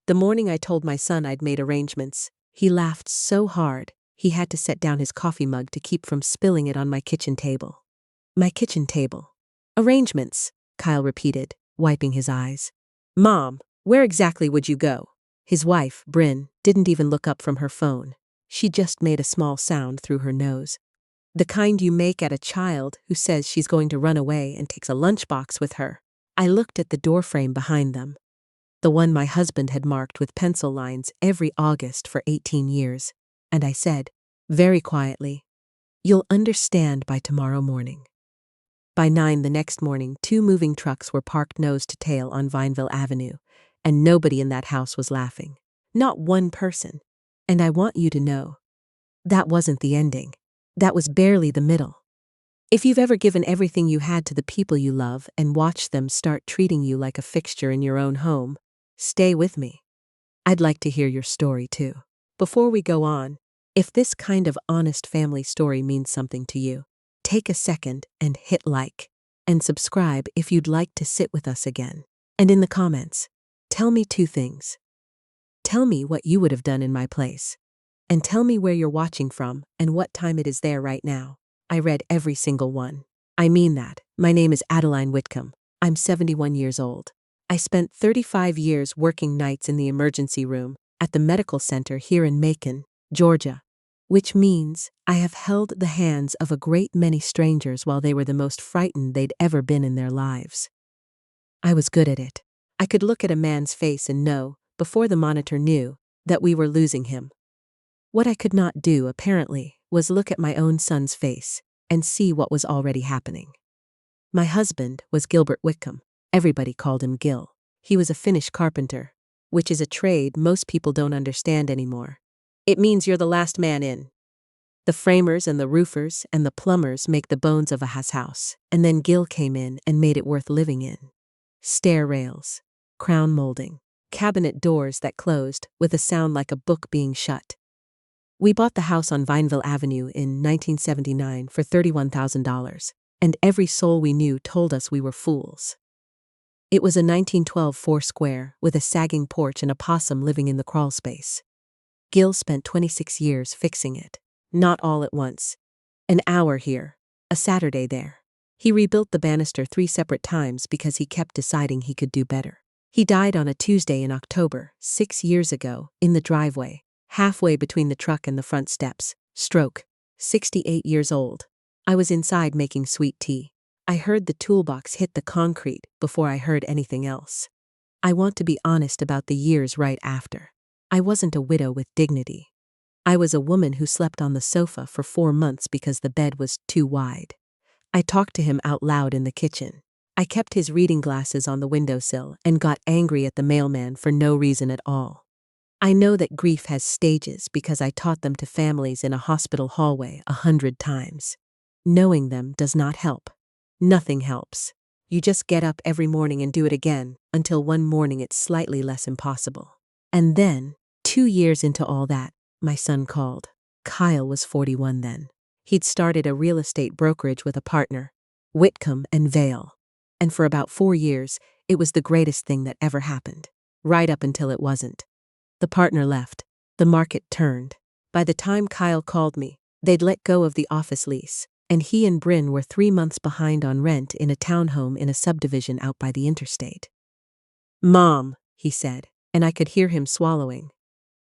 The morning I told my son I'd made arrangements, he laughed so hard, he had to set down his coffee mug to keep from spilling it on my kitchen table. My kitchen table. Arrangements, Kyle repeated, wiping his eyes. Mom, where exactly would you go? His wife, Bryn, didn't even look up from her phone. She just made a small sound through her nose. The kind you make at a child who says she's going to run away and takes a lunchbox with her. I looked at the doorframe behind them. The one my husband had marked with pencil lines every August for 18 years. And I said, very quietly, "You'll understand by tomorrow morning." By 9 the next morning, 2 moving trucks were parked nose to tail on Vineville Avenue, and nobody in that house was laughing. Not one person. And I want you to know, that wasn't the ending. That was barely the middle. If you've ever given everything you had to the people you love and watched them start treating you like a fixture in your own home, stay with me. I'd like to hear your story too. Before we go on, if this kind of honest family story means something to you, take a second and hit like and subscribe if you'd like to sit with us again. And in the comments, tell me 2 things. Tell me what you would have done in my place. And tell me where you're watching from and what time it is there right now. I read every single one. I mean that. My name is Adeline Whitcomb. I'm 71 years old. I spent 35 years working nights in the emergency room at the medical center here in Macon, Georgia, which means I have held the hands of a great many strangers while they were the most frightened they'd ever been in their lives. I was good at it. I could look at a man's face and know, before the monitor knew, that we were losing him. What I could not do, apparently, was look at my own son's face and see what was already happening. My husband was Gilbert Whitcomb. Everybody called him Gil. He was a Finnish carpenter, which is a trade most people don't understand anymore. It means you're the last man in. The framers and the roofers and the plumbers make the bones of a house, and then Gil came in and made it worth living in. Stair rails, crown molding, cabinet doors that closed with a sound like a book being shut. We bought the house on Vineville Avenue in 1979 for $31,000, and every soul we knew told us we were fools. It was a 1912 4-square with a sagging porch and a possum living in the crawl space. Gil spent 26 years fixing it, not all at once. An hour here, a Saturday there. He rebuilt the banister 3 separate times because he kept deciding he could do better. He died on a Tuesday in October, 6 years ago, in the driveway, halfway between the truck and the front steps. Stroke, 68 years old. I was inside making sweet tea. I heard the toolbox hit the concrete before I heard anything else. I want to be honest about the years right after. I wasn't a widow with dignity. I was a woman who slept on the sofa for 4 months because the bed was too wide. I talked to him out loud in the kitchen. I kept his reading glasses on the windowsill and got angry at the mailman for no reason at all. I know that grief has stages because I taught them to families in a hospital hallway 100 times. Knowing them does not help. Nothing helps. You just get up every morning and do it again until one morning it's slightly less impossible. And then, 2 years into all that, my son called. Kyle was 41 then. He'd started a real estate brokerage with a partner, Whitcomb and Vale. And for about 4 years, it was the greatest thing that ever happened. Right up until it wasn't. The partner left. The market turned. By the time Kyle called me, they'd let go of the office lease, and he and Bryn were 3 months behind on rent in a townhome in a subdivision out by the interstate. "Mom," he said, and I could hear him swallowing.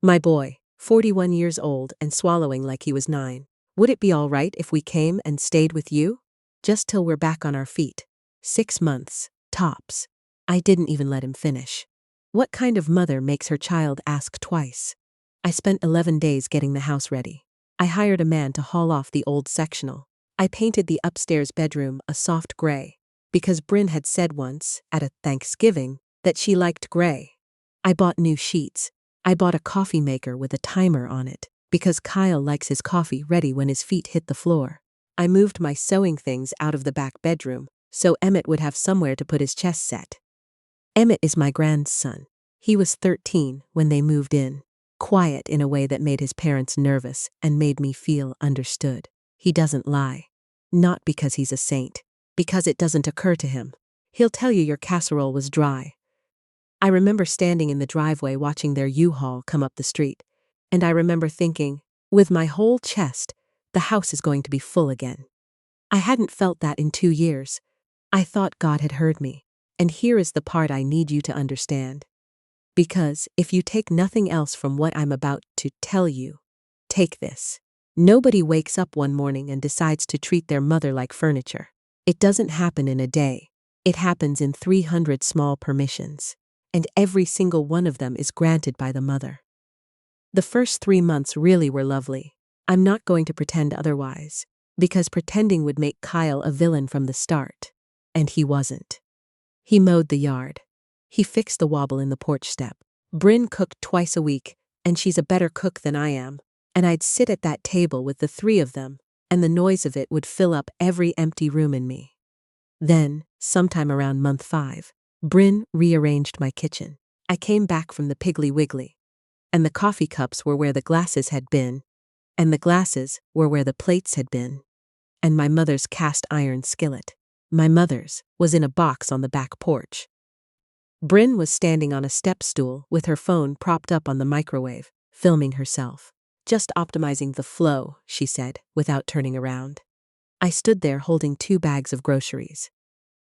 My boy, 41 years old and swallowing like he was 9. "Would it be all right if we came and stayed with you? Just till we're back on our feet. 6 months, tops." I didn't even let him finish. What kind of mother makes her child ask twice? I spent 11 days getting the house ready. I hired a man to haul off the old sectional. I painted the upstairs bedroom a soft gray, because Bryn had said once, at a Thanksgiving, that she liked gray. I bought new sheets. I bought a coffee maker with a timer on it, because Kyle likes his coffee ready when his feet hit the floor. I moved my sewing things out of the back bedroom, so Emmett would have somewhere to put his chess set. Emmett is my grandson. He was 13 when they moved in, quiet in a way that made his parents nervous and made me feel understood. He doesn't lie. Not because he's a saint, because it doesn't occur to him. He'll tell you your casserole was dry. I remember standing in the driveway watching their U-Haul come up the street, and I remember thinking, with my whole chest, the house is going to be full again. I hadn't felt that in 2 years. I thought God had heard me, and here is the part I need you to understand. Because if you take nothing else from what I'm about to tell you, take this. Nobody wakes up one morning and decides to treat their mother like furniture. It doesn't happen in a day. It happens in 300 small permissions, and every single one of them is granted by the mother. The first 3 months really were lovely. I'm not going to pretend otherwise, because pretending would make Kyle a villain from the start. And he wasn't. He mowed the yard. He fixed the wobble in the porch step. Bryn cooked twice a week, and she's a better cook than I am. And I'd sit at that table with the 3 of them, and the noise of it would fill up every empty room in me. Then, sometime around month 5, Bryn rearranged my kitchen. I came back from the Piggly Wiggly, and the coffee cups were where the glasses had been, and the glasses were where the plates had been, and my mother's cast iron skillet. My mother's was in a box on the back porch. Bryn was standing on a step stool with her phone propped up on the microwave, filming herself. Just optimizing the flow, she said, without turning around. I stood there holding 2 bags of groceries.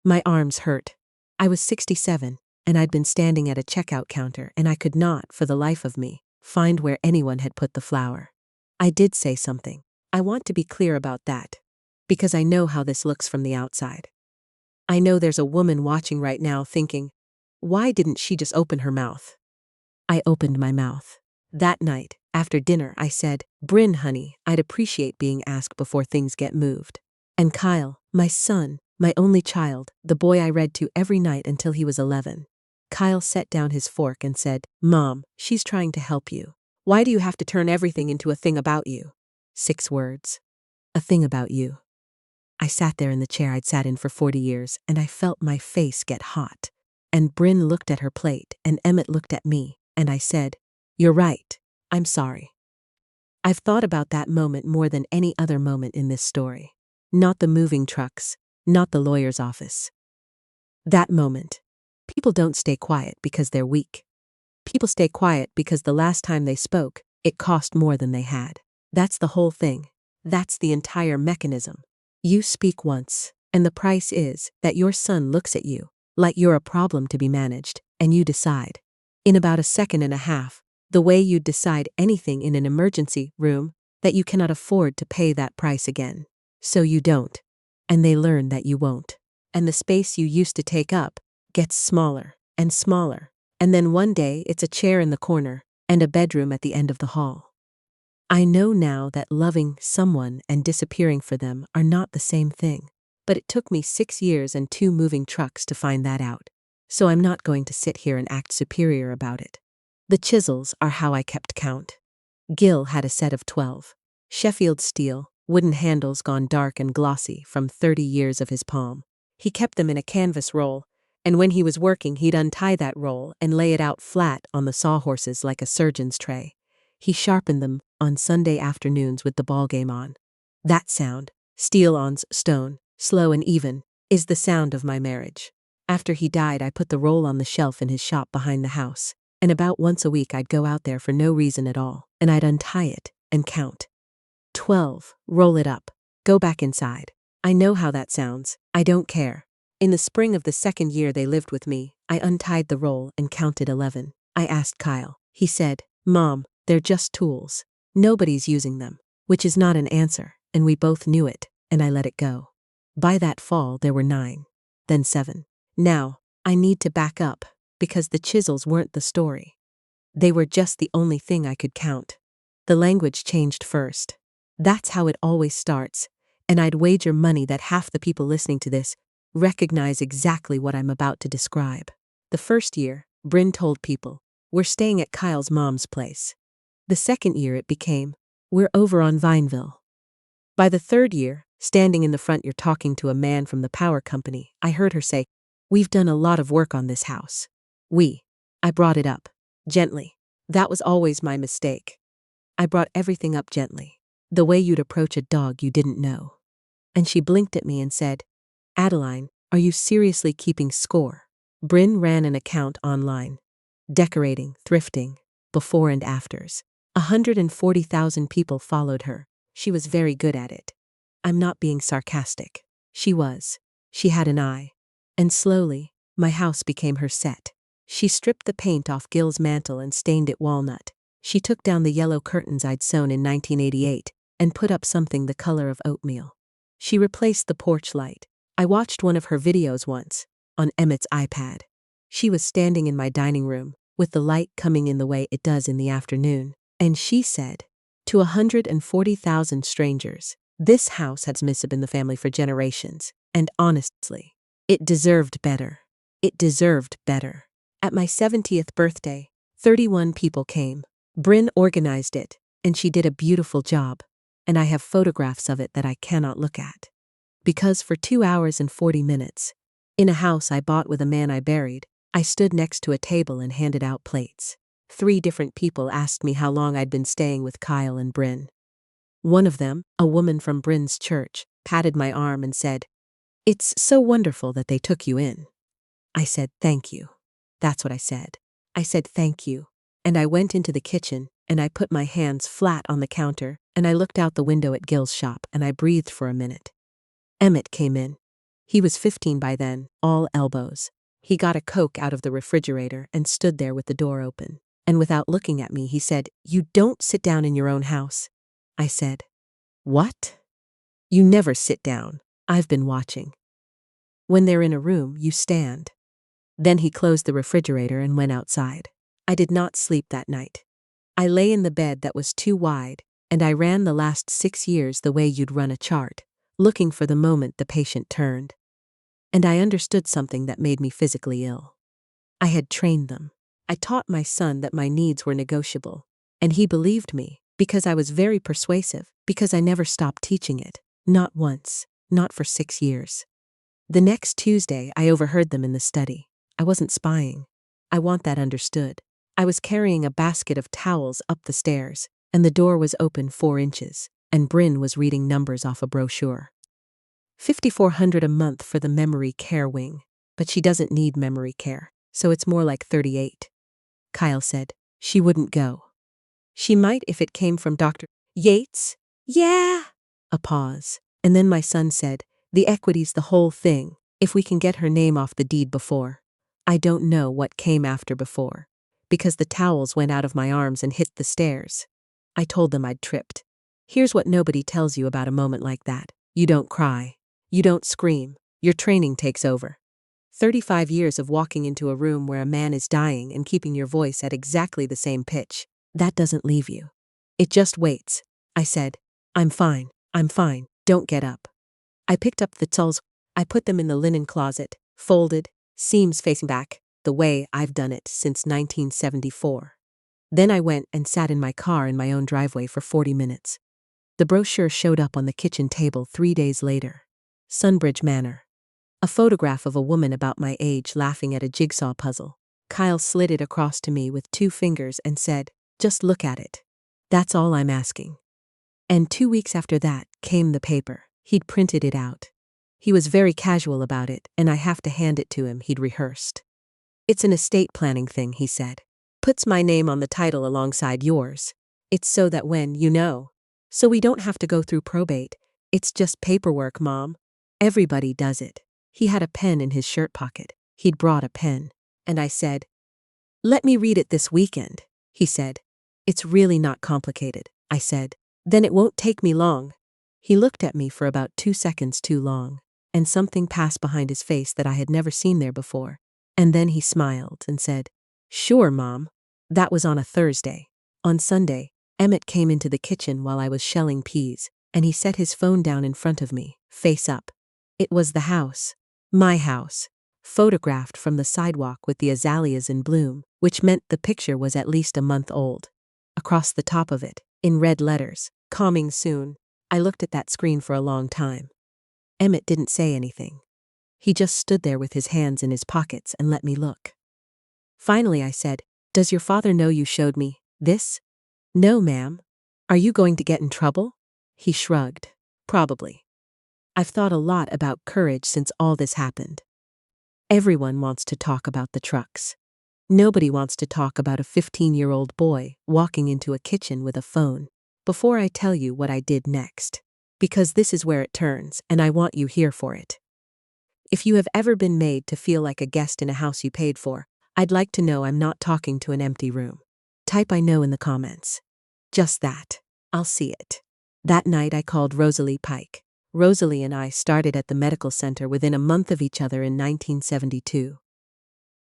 My arms hurt. I was 67, and I'd been standing at a checkout counter, and I could not, for the life of me, find where anyone had put the flour. I did say something. I want to be clear about that, because I know how this looks from the outside. I know there's a woman watching right now thinking, why didn't she just open her mouth? I opened my mouth. That night, after dinner, I said, Bryn, honey, I'd appreciate being asked before things get moved. And Kyle, my son, my only child, the boy I read to every night until he was 11. Kyle set down his fork and said, Mom, she's trying to help you. Why do you have to turn everything into a thing about you? 6 words. A thing about you. I sat there in the chair I'd sat in for 40 years, and I felt my face get hot. And Bryn looked at her plate, and Emmett looked at me, and I said, You're right. I'm sorry. I've thought about that moment more than any other moment in this story. Not the moving trucks, not the lawyer's office. That moment. People don't stay quiet because they're weak. People stay quiet because the last time they spoke, it cost more than they had. That's the whole thing. That's the entire mechanism. You speak once, and the price is that your son looks at you like you're a problem to be managed, and you decide. In about a second and a half, the way you'd decide anything in an emergency room, that you cannot afford to pay that price again. So you don't. And they learn that you won't. And the space you used to take up gets smaller and smaller. And then one day it's a chair in the corner and a bedroom at the end of the hall. I know now that loving someone and disappearing for them are not the same thing. But it took me 6 years and 2 moving trucks to find that out. So I'm not going to sit here and act superior about it. The chisels are how I kept count. Gil had a set of 12. Sheffield steel, wooden handles gone dark and glossy from 30 years of his palm. He kept them in a canvas roll, and when he was working he'd untie that roll and lay it out flat on the sawhorses like a surgeon's tray. He sharpened them on Sunday afternoons with the ball game on. That sound, steel on stone, slow and even, is the sound of my marriage. After he died, I put the roll on the shelf in his shop behind the house, and about once a week I'd go out there for no reason at all, and I'd untie it and count. 12, roll it up, go back inside. I know how that sounds, I don't care. In the spring of the 2nd year they lived with me, I untied the roll and counted 11. I asked Kyle. He said, Mom, they're just tools. Nobody's using them, which is not an answer, and we both knew it, and I let it go. By that fall there were 9, then 7. Now, I need to back up, because the chisels weren't the story. They were just the only thing I could count. The language changed first. That's how it always starts, and I'd wager money that half the people listening to this recognize exactly what I'm about to describe. The first year, Bryn told people, we're staying at Kyle's mom's place. The 2nd year it became, we're over on Vineville. By the 3rd year, standing in the front you're talking to a man from the power company, I heard her say, we've done a lot of work on this house. I brought it up. Gently. That was always my mistake. I brought everything up gently. The way you'd approach a dog you didn't know. And she blinked at me and said, Adeline, are you seriously keeping score? Bryn ran an account online. Decorating, thrifting, before and afters. 140,000 people followed her. She was very good at it. I'm not being sarcastic. She was. She had an eye. And slowly, my house became her set. She stripped the paint off Gil's mantle and stained it walnut. She took down the yellow curtains I'd sewn in 1988 and put up something the color of oatmeal. She replaced the porch light. I watched one of her videos once, on Emmett's iPad. She was standing in my dining room, with the light coming in the way it does in the afternoon, and she said, to 140,000 strangers, this house has been in the family for generations, and honestly, it deserved better. It deserved better. At my 70th birthday, 31 people came. Bryn organized it, and she did a beautiful job, and I have photographs of it that I cannot look at. Because for 2 hours and 40 minutes, in a house I bought with a man I buried, I stood next to a table and handed out plates. 3 different people asked me how long I'd been staying with Kyle and Bryn. One of them, a woman from Bryn's church, patted my arm and said, "It's so wonderful that they took you in." I said, "Thank you." That's what I said. I said, "Thank you." And I went into the kitchen, and I put my hands flat on the counter, and I looked out the window at Gil's shop, and I breathed for a minute. Emmett came in. He was 15 by then, all elbows. He got a Coke out of the refrigerator and stood there with the door open. And without looking at me, he said, "You don't sit down in your own house." I said, "What?" "You never sit down. I've been watching. When they're in a room, you stand." Then he closed the refrigerator and went outside. I did not sleep that night. I lay in the bed that was too wide, and I ran the last 6 years the way you'd run a chart, looking for the moment the patient turned. And I understood something that made me physically ill. I had trained them. I taught my son that my needs were negotiable, and he believed me, because I was very persuasive, because I never stopped teaching it, not once, not for 6 years. The next Tuesday, I overheard them in the study. I wasn't spying. I want that understood. I was carrying a basket of towels up the stairs, and the door was open 4 inches, and Bryn was reading numbers off a brochure. $5,400 a month for the memory care wing, but she doesn't need memory care, so it's more like 38. Kyle said, "She wouldn't go." "She might if it came from Dr. Yates." "Yeah." A pause, and then my son said, "The equity's the whole thing, if we can get her name off the deed before." I don't know what came after before, because the towels went out of my arms and hit the stairs. I told them I'd tripped. Here's what nobody tells you about a moment like that. You don't cry. You don't scream. Your training takes over. 35 years of walking into a room where a man is dying and keeping your voice at exactly the same pitch. That doesn't leave you. It just waits. I said, I'm fine. Don't get up." I picked up the towels. I put them in the linen closet, folded, seams facing back, the way I've done it since 1974. Then I went and sat in my car in my own driveway for 40 minutes. The brochure showed up on the kitchen table 3 days later. Sunbridge Manor. A photograph of a woman about my age laughing at a jigsaw puzzle. Kyle slid it across to me with 2 fingers and said, "Just look at it. That's all I'm asking." And 2 weeks after that came the paper. He'd printed it out. He was very casual about it, and I have to hand it to him, he'd rehearsed. "It's an estate planning thing," he said. "Puts my name on the title alongside yours. It's so that when, so we don't have to go through probate. It's just paperwork, Mom. Everybody does it." He had a pen in his shirt pocket. He'd brought a pen. And I said, "Let me read it this weekend." He said, "It's really not complicated." I said, "Then it won't take me long." He looked at me for about 2 seconds too long, and something passed behind his face that I had never seen there before. And then he smiled and said, "Sure, Mom." That was on a Thursday. On Sunday, Emmett came into the kitchen while I was shelling peas, and he set his phone down in front of me, face up. It was the house. My house. Photographed from the sidewalk with the azaleas in bloom, which meant the picture was at least a month old. Across the top of it, in red letters, "Coming soon." I looked at that screen for a long time. Emmett didn't say anything. He just stood there with his hands in his pockets and let me look. Finally I said, "Does your father know you showed me this?" "No, ma'am." "Are you going to get in trouble?" He shrugged. "Probably. I've thought a lot about courage since all this happened. Everyone wants to talk about the trucks. Nobody wants to talk about a 15-year-old boy walking into a kitchen with a phone. Before I tell you what I did next, because this is where it turns, and I want you here for it. If you have ever been made to feel like a guest in a house you paid for, I'd like to know I'm not talking to an empty room. Type I know in the comments. Just that. I'll see it. That night I called Rosalie Pike. Rosalie and I started at the medical center within a month of each other in 1972.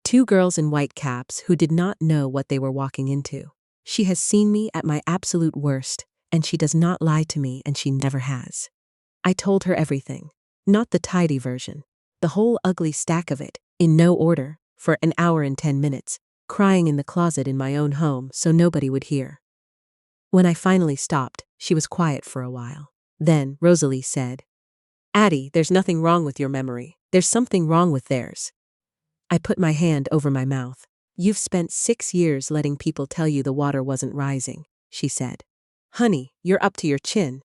Two girls in white caps who did not know what they were walking into. She has seen me at my absolute worst, and she does not lie to me, and she never has. I told her everything. Not the tidy version. The whole ugly stack of it, in no order, for an hour and 10 minutes, crying in the closet in my own home so nobody would hear. When I finally stopped, she was quiet for a while. Then Rosalie said, "Addie, there's nothing wrong with your memory. There's something wrong with theirs." I put my hand over my mouth. "You've spent 6 years letting people tell you the water wasn't rising," she said. "Honey, you're up to your chin."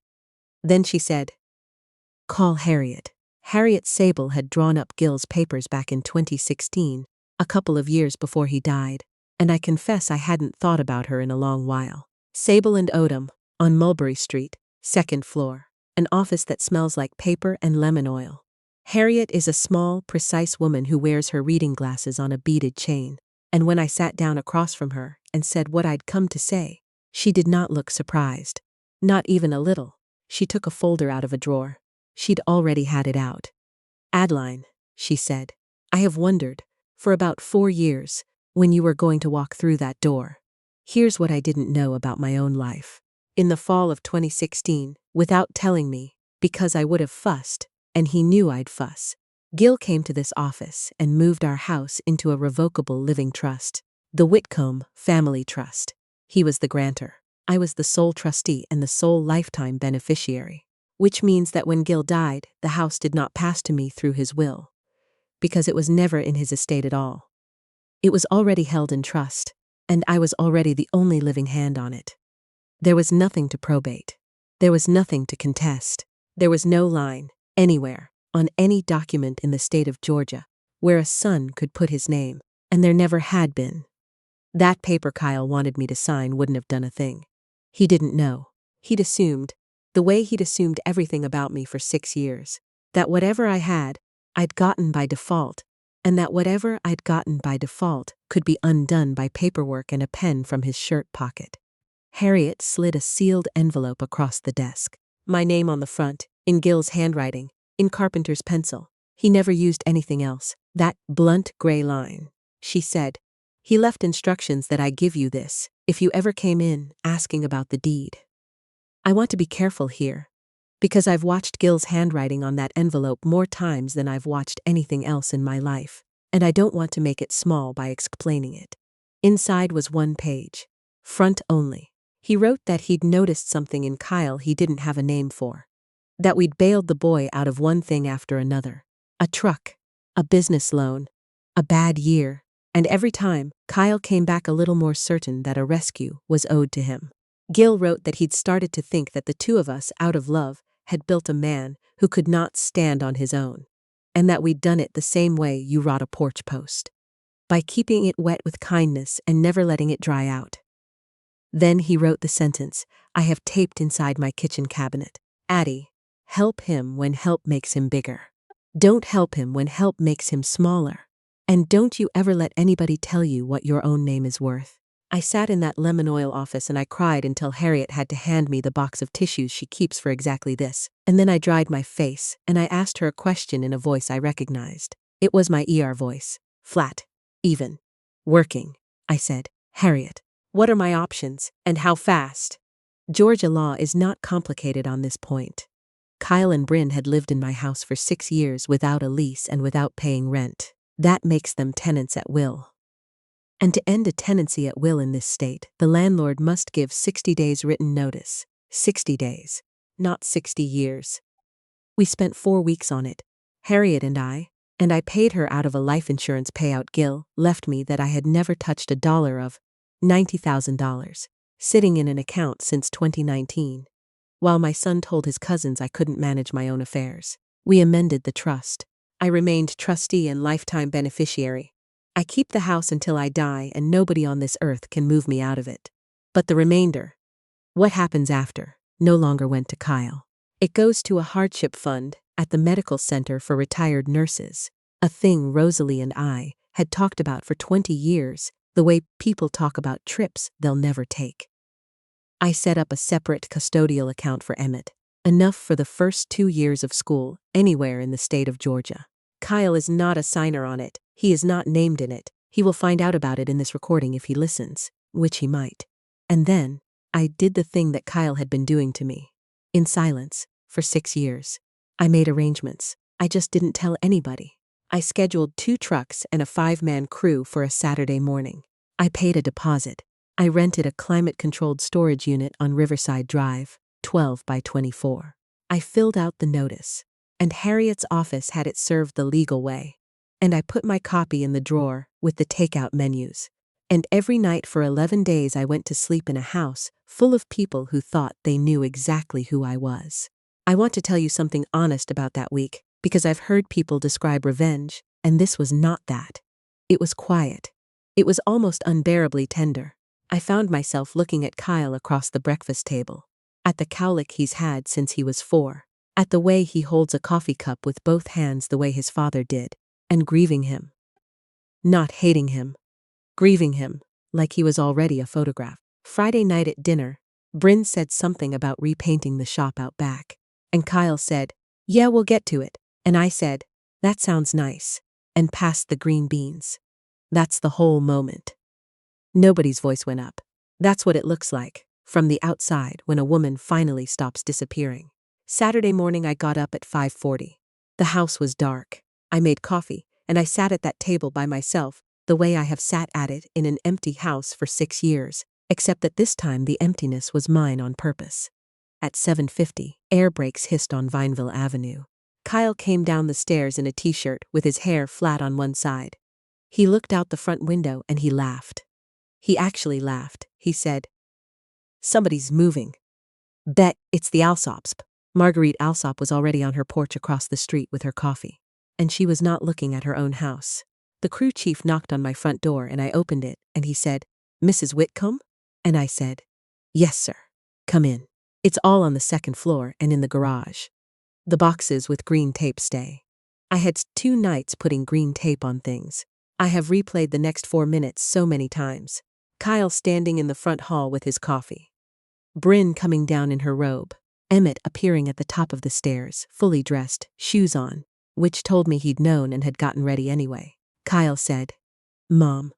Then she said, "Call Harriet." Harriet Sable had drawn up Gil's papers back in 2016, a couple of years before he died, and I confess I hadn't thought about her in a long while. Sable and Odom, on Mulberry Street, 2nd floor, an office that smells like paper and lemon oil. Harriet is a small, precise woman who wears her reading glasses on a beaded chain, and when I sat down across from her and said what I'd come to say, she did not look surprised. Not even a little. She took a folder out of a drawer. She'd already had it out. "Adeline," she said, "I have wondered, for about 4 years, when you were going to walk through that door. Here's what I didn't know about my own life. In the fall of 2016, without telling me, because I would have fussed, and he knew I'd fuss, Gil came to this office and moved our house into a revocable living trust, the Whitcomb Family Trust. He was the grantor. I was the sole trustee and the sole lifetime beneficiary, which means that when Gil died, the house did not pass to me through his will, because it was never in his estate at all. It was already held in trust, and I was already the only living hand on it. There was nothing to probate. There was nothing to contest. There was no line, anywhere, on any document in the state of Georgia, where a son could put his name, and there never had been. That paper Kyle wanted me to sign wouldn't have done a thing. He didn't know. He'd assumed, the way he'd assumed everything about me for 6 years, that whatever I had, I'd gotten by default, and that whatever I'd gotten by default could be undone by paperwork and a pen from his shirt pocket. Harriet slid a sealed envelope across the desk. My name on the front, in Gil's handwriting, in Carpenter's pencil. He never used anything else. That blunt gray line. She said, "He left instructions that I give you this, if you ever came in asking about the deed." I want to be careful here, because I've watched Gil's handwriting on that envelope more times than I've watched anything else in my life, and I don't want to make it small by explaining it. Inside was 1 page. Front only. He wrote that he'd noticed something in Kyle he didn't have a name for. That we'd bailed the boy out of one thing after another. A truck, a business loan, a bad year, and every time, Kyle came back a little more certain that a rescue was owed to him. Gil wrote that he'd started to think that the two of us, out of love, had built a man who could not stand on his own, and that we'd done it the same way you rot a porch post, by keeping it wet with kindness and never letting it dry out. Then he wrote the sentence I have taped inside my kitchen cabinet. "Addie, help him when help makes him bigger. Don't help him when help makes him smaller. And don't you ever let anybody tell you what your own name is worth." I sat in that lemon oil office and I cried until Harriet had to hand me the box of tissues she keeps for exactly this. And then I dried my face and I asked her a question in a voice I recognized. It was my ER voice. Flat. Even. Working. I said, "Harriet, what are my options, and how fast?" Georgia law is not complicated on this point. Kyle and Bryn had lived in my house for 6 years without a lease and without paying rent. That makes them tenants at will. And to end a tenancy at will in this state, the landlord must give 60 days written notice. 60 days, not 60 years. We spent 4 weeks on it, Harriet and I paid her out of a life insurance payout Gil left me that I had never touched a dollar of, $90,000, sitting in an account since 2019. While my son told his cousins I couldn't manage my own affairs. We amended the trust. I remained trustee and lifetime beneficiary. I keep the house until I die and nobody on this earth can move me out of it. But the remainder, what happens after, no longer went to Kyle. It goes to a hardship fund at the medical center for retired nurses, a thing Rosalie and I had talked about for 20 years, the way people talk about trips they'll never take. I set up a separate custodial account for Emmett, enough for the first 2 years of school anywhere in the state of Georgia. Kyle is not a signer on it. He is not named in it. He will find out about it in this recording if he listens, which he might. And then, I did the thing that Kyle had been doing to me. In silence, for 6 years. I made arrangements. I just didn't tell anybody. I scheduled 2 trucks and a 5-man crew for a Saturday morning. I paid a deposit. I rented a climate-controlled storage unit on Riverside Drive, 12 by 24. I filled out the notice, and Harriet's office had it served the legal way. And I put my copy in the drawer with the takeout menus. And every night for 11 days I went to sleep in a house full of people who thought they knew exactly who I was. I want to tell you something honest about that week, because I've heard people describe revenge, and this was not that. It was quiet. It was almost unbearably tender. I found myself looking at Kyle across the breakfast table, at the cowlick he's had since he was 4, at the way he holds a coffee cup with both hands the way his father did, and grieving him. Not hating him. Grieving him, like he was already a photograph. Friday night at dinner, Bryn said something about repainting the shop out back. And Kyle said, "Yeah, we'll get to it." And I said, "That sounds nice," and passed the green beans. That's the whole moment. Nobody's voice went up. That's what it looks like, from the outside, when a woman finally stops disappearing. Saturday morning I got up at 5:40. The house was dark. I made coffee, and I sat at that table by myself, the way I have sat at it in an empty house for 6 years, except that this time the emptiness was mine on purpose. At 7:50, air brakes hissed on Vineville Avenue. Kyle came down the stairs in a t-shirt with his hair flat on one side. He looked out the front window and he laughed. He actually laughed. He said, "Somebody's moving. Bet it's the Alsops." Marguerite Alsop was already on her porch across the street with her coffee. And she was not looking at her own house. The crew chief knocked on my front door and I opened it and he said, "Mrs. Whitcomb?" And I said, "Yes, sir. Come in. It's all on the 2nd floor and in the garage. The boxes with green tape stay." I had 2 nights putting green tape on things. I have replayed the next 4 minutes so many times. Kyle standing in the front hall with his coffee. Bryn coming down in her robe. Emmett appearing at the top of the stairs, fully dressed, shoes on, which told me he'd known and had gotten ready anyway. Kyle said, "Mom,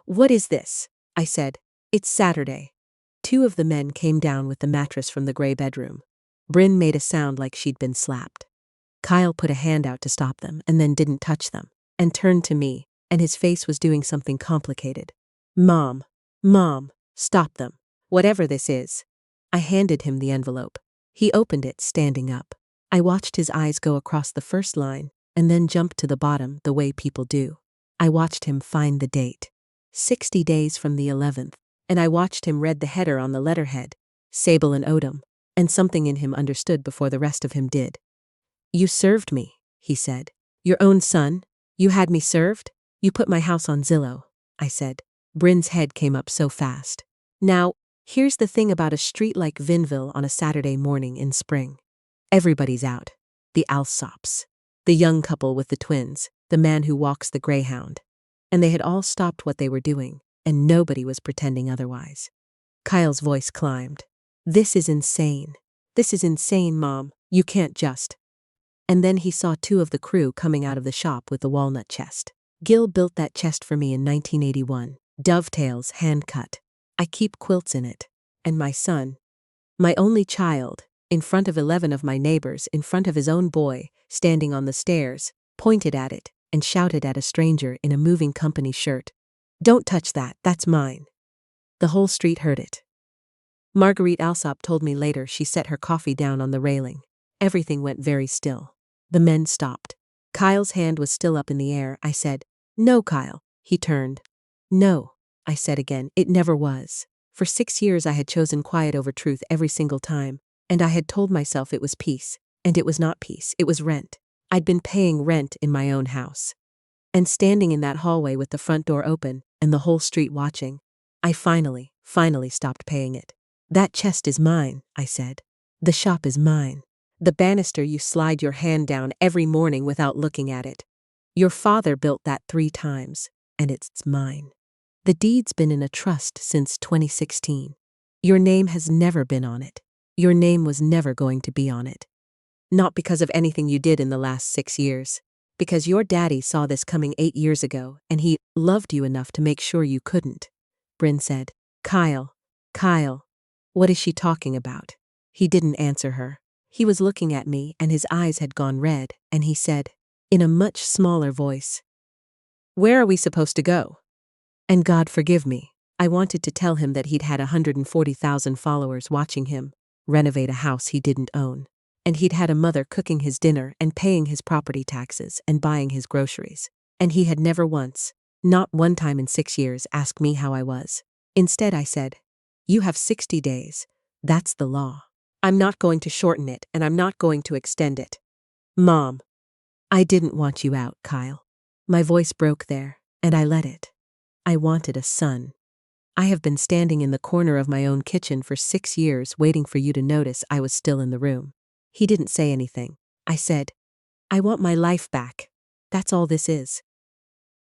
what is this?" I said, "It's Saturday." 2 of the men came down with the mattress from the gray bedroom. Bryn made a sound like she'd been slapped. Kyle put a hand out to stop them and then didn't touch them, and turned to me, and his face was doing something complicated. Mom, stop them. Whatever this is." I handed him the envelope. He opened it, standing up. I watched his eyes go across the first line, and then jump to the bottom the way people do. I watched him find the date. 60 days from the 11th. And I watched him read the header on the letterhead, Sable and Odom, and something in him understood before the rest of him did. "You served me," he said. "Your own son? You had me served? You put my house on Zillow," I said. Bryn's head came up so fast. Now, here's the thing about a street like Vineville on a Saturday morning in spring. Everybody's out. The Alsops. The young couple with the twins. The man who walks the greyhound. And they had all stopped what they were doing. And nobody was pretending otherwise. Kyle's voice climbed. "This is insane. This is insane, Mom. You can't just." And then he saw 2 of the crew coming out of the shop with the walnut chest. Gil built that chest for me in 1981. Dovetails, hand-cut. I keep quilts in it. And my son, my only child, in front of 11 of my neighbors, in front of his own boy, standing on the stairs, pointed at it and shouted at a stranger in a moving company shirt, "Don't touch that, that's mine." The whole street heard it. Marguerite Alsop told me later she set her coffee down on the railing. Everything went very still. The men stopped. Kyle's hand was still up in the air. I said, "No, Kyle." He turned. "No," I said again, "it never was." For 6 years I had chosen quiet over truth every single time, and I had told myself it was peace, and it was not peace, it was rent. I'd been paying rent in my own house. And standing in that hallway with the front door open and the whole street watching, I finally stopped paying it. That chest is mine, I said. The shop is mine. The banister you slide your hand down every morning without looking at it. Your father built that 3 times, and it's mine. The deed's been in a trust since 2016. Your name has never been on it. Your name was never going to be on it. Not because of anything you did in the last 6 years. Because your daddy saw this coming 8 years ago, and he loved you enough to make sure you couldn't. Bryn said, Kyle, what is she talking about? He didn't answer her. He was looking at me and his eyes had gone red, and he said, in a much smaller voice, where are we supposed to go? And God forgive me, I wanted to tell him that he'd had 140,000 followers watching him renovate a house he didn't own. And he'd had a mother cooking his dinner and paying his property taxes and buying his groceries. And he had never once, not one time in 6 years, asked me how I was. Instead, I said, you have 60 days. That's the law. I'm not going to shorten it, and I'm not going to extend it. Mom, I didn't want you out, Kyle. My voice broke there, and I let it. I wanted a son. I have been standing in the corner of my own kitchen for 6 years waiting for you to notice I was still in the room. He didn't say anything. I said, I want my life back. That's all this is.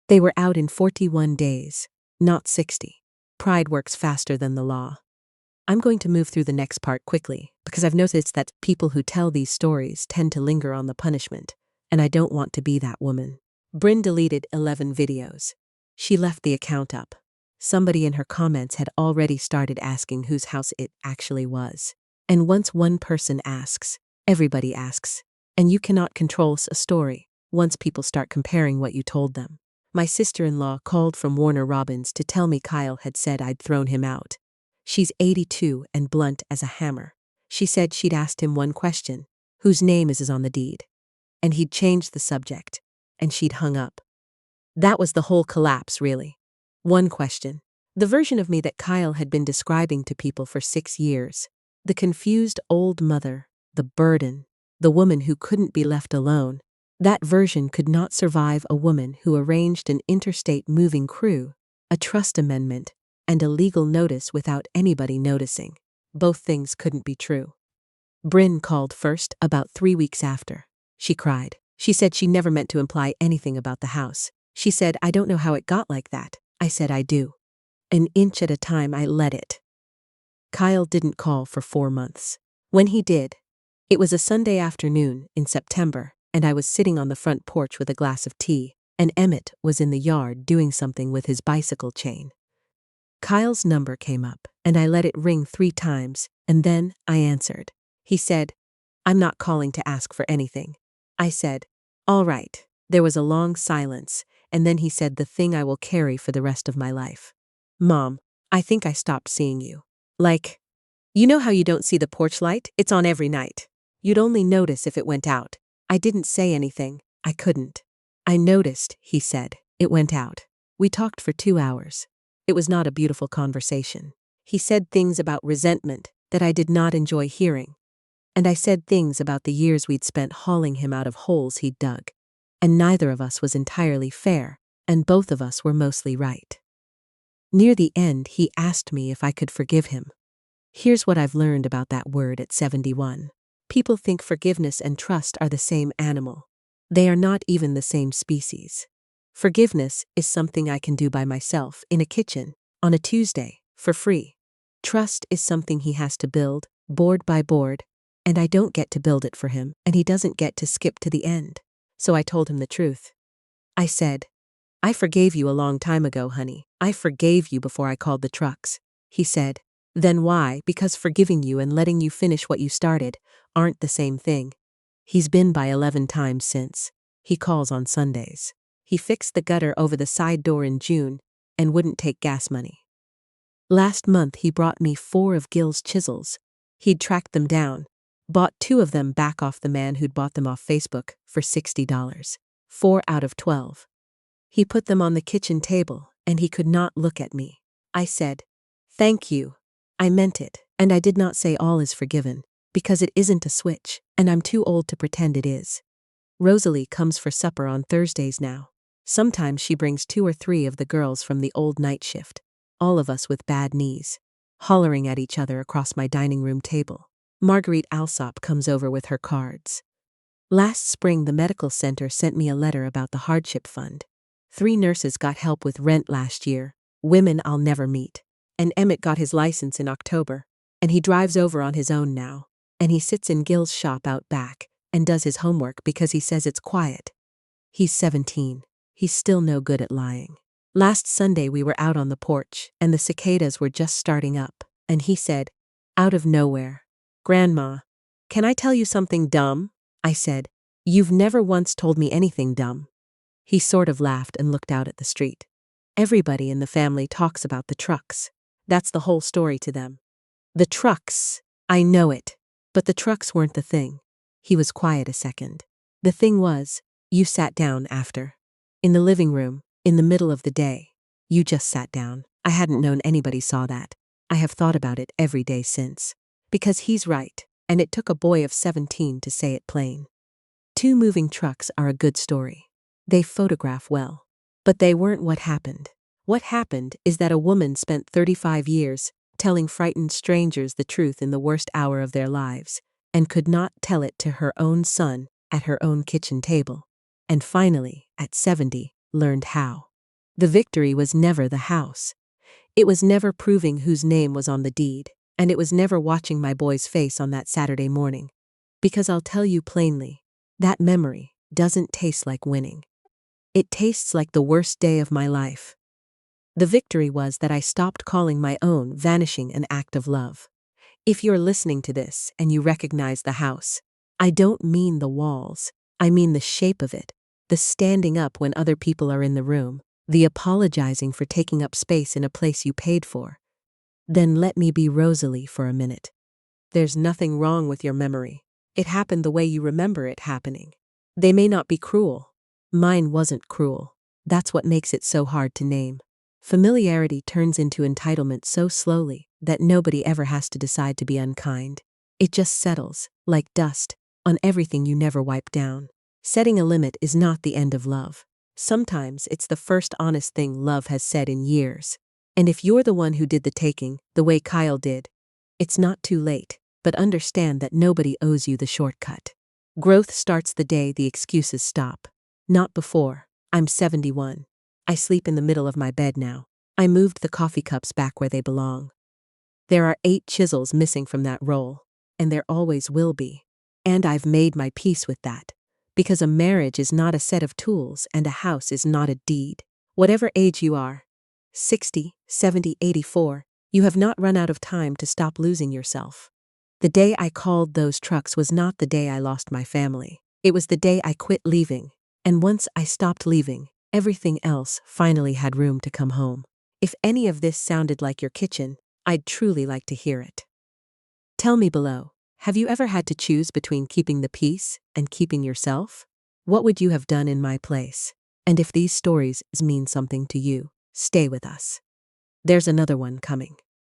They were out in 41 days, not 60. Pride works faster than the law. I'm going to move through the next part quickly because I've noticed that people who tell these stories tend to linger on the punishment, and I don't want to be that woman. Bryn deleted 11 videos. She left the account up. Somebody in her comments had already started asking whose house it actually was. And once one person asks, everybody asks, and you cannot control a story once people start comparing what you told them. My sister-in-law called from Warner Robins to tell me Kyle had said I'd thrown him out. She's 82 and blunt as a hammer. She said she'd asked him one question, whose name is on the deed? And he'd changed the subject, and she'd hung up. That was the whole collapse, really. One question. The version of me that Kyle had been describing to people for 6 years. The confused old mother. The burden, the woman who couldn't be left alone, that version could not survive a woman who arranged an interstate moving crew, a trust amendment, and a legal notice without anybody noticing. Both things couldn't be true. Bryn called first about 3 weeks after. She cried. She said she never meant to imply anything about the house. She said, I don't know how it got like that. I said, I do. An inch at a time I let it. Kyle didn't call for 4 months. When he did, it was a Sunday afternoon in September, and I was sitting on the front porch with a glass of tea, and Emmett was in the yard doing something with his bicycle chain. Kyle's number came up, and I let it ring 3 times, and then I answered. He said, I'm not calling to ask for anything. I said, all right. There was a long silence, and then he said the thing I will carry for the rest of my life. Mom, I think I stopped seeing you. Like, you know how you don't see the porch light? It's on every night. You'd only notice if it went out. I didn't say anything. I couldn't. I noticed, he said. It went out. We talked for 2 hours. It was not a beautiful conversation. He said things about resentment that I did not enjoy hearing. And I said things about the years we'd spent hauling him out of holes he'd dug. And neither of us was entirely fair, and both of us were mostly right. Near the end, he asked me if I could forgive him. Here's what I've learned about that word at 71. People think forgiveness and trust are the same animal. They are not even the same species. Forgiveness is something I can do by myself in a kitchen on a Tuesday for free. Trust is something he has to build, board by board, and I don't get to build it for him, and he doesn't get to skip to the end. So I told him the truth. I said, I forgave you a long time ago, honey. I forgave you before I called the trucks. He said, then why? Because forgiving you and letting you finish what you started aren't the same thing. He's been by 11 times since. He calls on Sundays. He fixed the gutter over the side door in June and wouldn't take gas money. Last month he brought me 4 of Gil's chisels. He'd tracked them down, bought 2 of them back off the man who'd bought them off Facebook for $60. 4 out of 12. He put them on the kitchen table and he could not look at me. I said, thank you. I meant it, and I did not say all is forgiven, because it isn't a switch, and I'm too old to pretend it is. Rosalie comes for supper on Thursdays now. Sometimes she brings 2 or 3 of the girls from the old night shift, all of us with bad knees, hollering at each other across my dining room table. Marguerite Alsop comes over with her cards. Last spring, the medical center sent me a letter about the hardship fund. 3 nurses got help with rent last year, women I'll never meet. And Emmett got his license in October, and he drives over on his own now, and he sits in Gil's shop out back and does his homework because he says it's quiet. He's 17. He's still no good at lying. Last Sunday we were out on the porch, and the cicadas were just starting up, and he said, out of nowhere, "Grandma, can I tell you something dumb?" I said, "You've never once told me anything dumb." He sort of laughed and looked out at the street. Everybody in the family talks about the trucks. That's the whole story to them. The trucks, I know it, but the trucks weren't the thing. He was quiet a second. The thing was, you sat down after. In the living room, in the middle of the day. You just sat down. I hadn't known anybody saw that. I have thought about it every day since. Because he's right, and it took a boy of 17 to say it plain. 2 moving trucks are a good story. They photograph well. But they weren't what happened. What happened is that a woman spent 35 years telling frightened strangers the truth in the worst hour of their lives, and could not tell it to her own son at her own kitchen table. And finally, at 70, learned how. The victory was never the house. It was never proving whose name was on the deed, and it was never watching my boy's face on that Saturday morning. Because I'll tell you plainly, that memory doesn't taste like winning. It tastes like the worst day of my life. The victory was that I stopped calling my own vanishing an act of love. If you're listening to this and you recognize the house, I don't mean the walls, I mean the shape of it, the standing up when other people are in the room, the apologizing for taking up space in a place you paid for. Then let me be Rosalie for a minute. There's nothing wrong with your memory. It happened the way you remember it happening. They may not be cruel. Mine wasn't cruel. That's what makes it so hard to name. Familiarity turns into entitlement so slowly that nobody ever has to decide to be unkind. It just settles, like dust, on everything you never wipe down. Setting a limit is not the end of love. Sometimes it's the first honest thing love has said in years. And if you're the one who did the taking, the way Kyle did, it's not too late, but understand that nobody owes you the shortcut. Growth starts the day the excuses stop. Not before. I'm 71. I sleep in the middle of my bed now. I moved the coffee cups back where they belong. There are 8 chisels missing from that roll, and there always will be. And I've made my peace with that. Because a marriage is not a set of tools and a house is not a deed. Whatever age you are, 60, 70, 84, you have not run out of time to stop losing yourself. The day I called those trucks was not the day I lost my family. It was the day I quit leaving. And once I stopped leaving, everything else finally had room to come home. If any of this sounded like your kitchen, I'd truly like to hear it. Tell me below, have you ever had to choose between keeping the peace and keeping yourself? What would you have done in my place? And if these stories mean something to you, stay with us. There's another one coming.